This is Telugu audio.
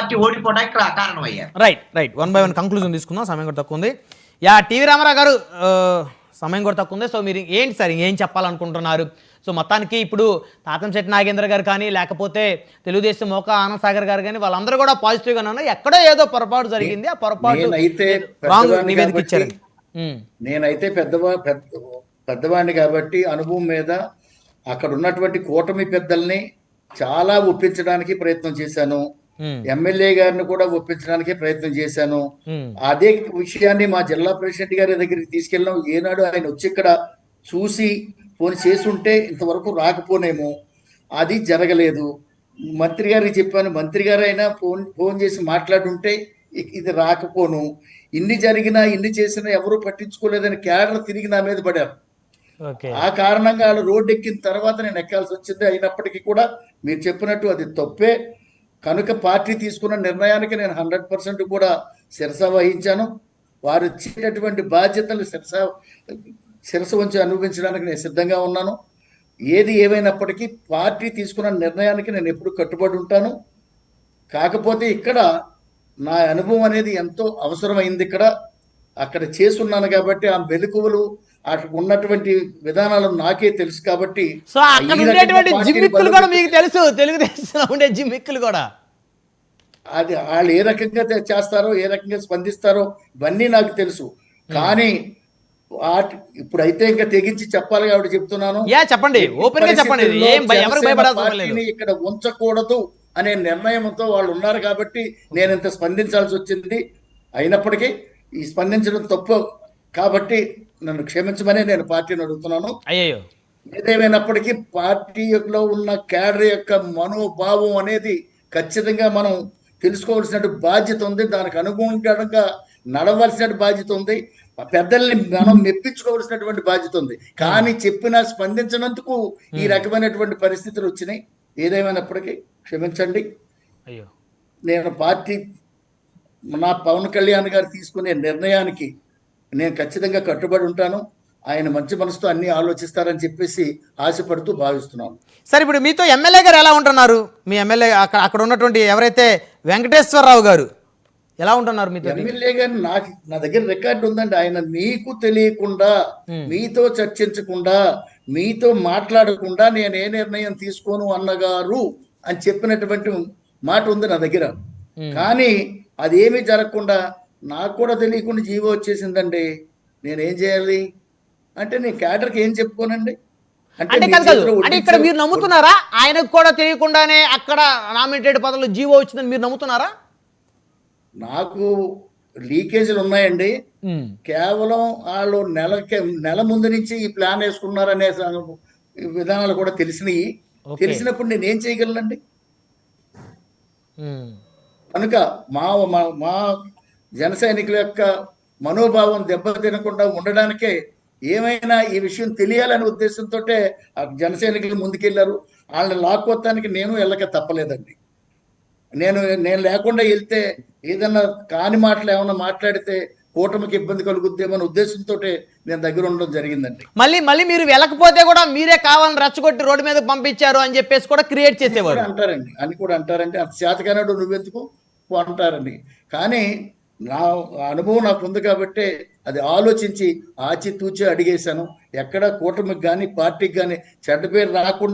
పార్టీ ఓడిపోవడానికి కారణం అయ్యారు. రైట్ 1 by 1 కంక్లూజన్ తీసుకుందాం, సమయం కూడా తక్కువ ఉంది. టీవీ రామారావు గారు, సమయం కూడా తక్కువ ఉంది. సో మీరు ఏంటి సార్ ఏం చెప్పాలనుకుంటున్నారు? సో మొత్తానికి ఇప్పుడు తాతంశెట్టి నాగేంద్ర గారు కానీ, లేకపోతే తెలుగుదేశం మోకా ఆనంద్ సాగర్ గారు కానీ, వాళ్ళందరూ కూడా పాజిటివ్గానే ఉన్నారు. ఎక్కడో ఏదో పొరపాటు జరిగింది, ఆ పొరపాటు రాంగ్ నివేదిక ఇచ్చారు. నేనైతే పెద్దవాడిని కాబట్టి అనుభవం మీద అక్కడ ఉన్నటువంటి కూటమి పెద్దల్ని చాలా ఒప్పించడానికి ప్రయత్నం చేశాను. ఎమ్మెల్యే గారిని కూడా ఒప్పించడానికి ప్రయత్నం చేశాను. అదే విషయాన్ని మా జిల్లా ప్రెసిడెంట్ గారి దగ్గరికి తీసుకెళ్ళాం. ఏనాడు ఆయన వచ్చి ఇక్కడ చూసి ఫోన్ చేసుంటే ఇంతవరకు రాకపోనేమో, అది జరగలేదు. మంత్రి గారికి చెప్పాను, మంత్రి గారు అయినా ఫోన్ చేసి మాట్లాడుంటే ఇది రాకపోను. ఇన్ని జరిగినా ఇన్ని చేసినా ఎవరు పట్టించుకోలేదని క్యాడర్ తిరిగి నా మీద పడారు. ఆ కారణంగా వాళ్ళు రోడ్డు ఎక్కిన తర్వాత నేను ఎక్కాల్సి వచ్చింది. అయినప్పటికీ కూడా మీరు చెప్పినట్టు అది తప్పే కనుక పార్టీ తీసుకున్న నిర్ణయానికి నేను 100% కూడా శిరస వహించాను. వారు ఇచ్చేటటువంటి బాధ్యతలు శిరస వంచి అనుభవించడానికి నేను సిద్ధంగా ఉన్నాను. ఏది ఏమైనప్పటికీ పార్టీ తీసుకున్న నిర్ణయానికి నేను ఎప్పుడు కట్టుబడి ఉంటాను. కాకపోతే ఇక్కడ నా అనుభవం అనేది ఎంతో అవసరమైంది. అక్కడ చేసున్నాను కాబట్టి ఆ మెలకువలు అక్కడ ఉన్నటువంటి విధానాలు నాకే తెలుసు కాబట్టి. సో అక్కడ ఉండేటువంటి జిమ్మిక్కులు కూడా మీకు తెలుసు, తెలుగుదేశంలో ఉండే జిమ్మిక్కులు కూడా. అది వాళ్ళు ఏ రకంగా చేస్తారో, ఏ రకంగా స్పందిస్తారో ఇవన్నీ నాకు తెలుసు. కానీ ఇప్పుడైతే ఇంకా తెగించి చెప్పాలి కాబట్టి చెప్తున్నాను. చెప్పండి, ఓపెన్ గా చెప్పండి. ఇక్కడ ఉంచకూడదు అనే నిర్ణయంతో వాళ్ళు ఉన్నారు కాబట్టి నేను ఇంత స్పందించాల్సి వచ్చింది. అయినప్పటికీ ఈ స్పందించడం తప్పు కాబట్టి నన్ను క్షమించమని నేను పార్టీని అడుగుతున్నాను. ఏదేమైనప్పటికీ పార్టీలో ఉన్న క్యాడర్ యొక్క మనోభావం అనేది ఖచ్చితంగా మనం తెలుసుకోవాల్సిన బాధ్యత ఉంది. దానికి అనుగుణంగా నడవలసిన బాధ్యత ఉంది. పెద్దల్ని మనం మెప్పించుకోవాల్సినటువంటి బాధ్యత ఉంది. కానీ చెప్పినా స్పందించినందుకు ఈ రకమైనటువంటి పరిస్థితులు వచ్చినాయి. ఏదేమైనప్పటికీ క్షమించండి. నేను పార్టీ నా పవన్ కళ్యాణ్ గారు తీసుకునే నిర్ణయానికి నేను ఖచ్చితంగా కట్టుబడి ఉంటాను. ఆయన మంచి మనసుతో అన్ని ఆలోచిస్తారని చెప్పేసి ఆశపడుతూ భావిస్తున్నాను. సరే, ఇప్పుడు మీతో ఎమ్మెల్యే గారు ఎలా ఉంటున్నారు? మీ ఎమ్మెల్యే అక్కడ ఉన్నటువంటి ఎవరైతే వెంకటేశ్వరరావు గారు ఎలా ఉంటున్నారు మీతో? ఎమ్మెల్యే గారు నా దగ్గర రికార్డు ఉందండి. ఆయన మీకు తెలియకుండా, మీతో చర్చించకుండా, మీతో మాట్లాడకుండా నేను ఏ నిర్ణయం తీసుకోను అన్నగారు అని చెప్పినటువంటి మాట ఉంది నా దగ్గర. కానీ అదేమీ జరగకుండా నాకు కూడా తెలియకుండా జీవో వచ్చేసిందండి. నేనేం చేయాలి అంటే నేను క్యాడర్కి ఏం చెప్పుకోనండి? అంటే ఇక్కడ మీరు నమ్ముతున్నారా? ఆయనకు కూడా తెలియకుండానే అక్కడ నామినేటెడ్ పదవులు జీవో వచ్చిందని మీరు నమ్ముతున్నారా? నాకు లీకేజీలు ఉన్నాయండి. కేవలం వాళ్ళు నెల ముందు నుంచి ఈ ప్లాన్ వేసుకున్నారనే విధానాలు కూడా తెలిసినాయి. తెలిసినప్పుడు నేను ఏం చేయగలనండి? కనుక మా జన సైనికుల యొక్క మనోభావం దెబ్బతినకుండా ఉండడానికే ఏమైనా ఈ విషయం తెలియాలనే ఉద్దేశంతో ఆ జన సైనికులు ముందుకెళ్లారు. వాళ్ళని లాక్కొత్తానికి నేను వెళ్ళక తప్పలేదండి. నేను లేకుండా వెళ్తే ఏదన్నా కాని మాటలు ఏమన్నా మాట్లాడితే కూటమికి ఇబ్బంది కలుగుద్దేమో అనే ఉద్దేశంతో నేను దగ్గర ఉండడం జరిగిందండి. మళ్ళీ మీరు వెళ్ళకపోతే కూడా మీరే కావాలని రెచ్చగొట్టి రోడ్డు మీద పంపించారు అని చెప్పేసి కూడా క్రియేట్ చేసేవారు అంటారండి. అంత శాతకానాడు నువ్వెందుకు అంటారండి. కానీ నా అనుభవం నాకు ఉంది కాబట్టి అది ఆలోచించి ఆచితూచి అడిగేశాను. ఎక్కడ కూటమికి కానీ పార్టీకి కానీ చెడ్డ పేరు రాకుండా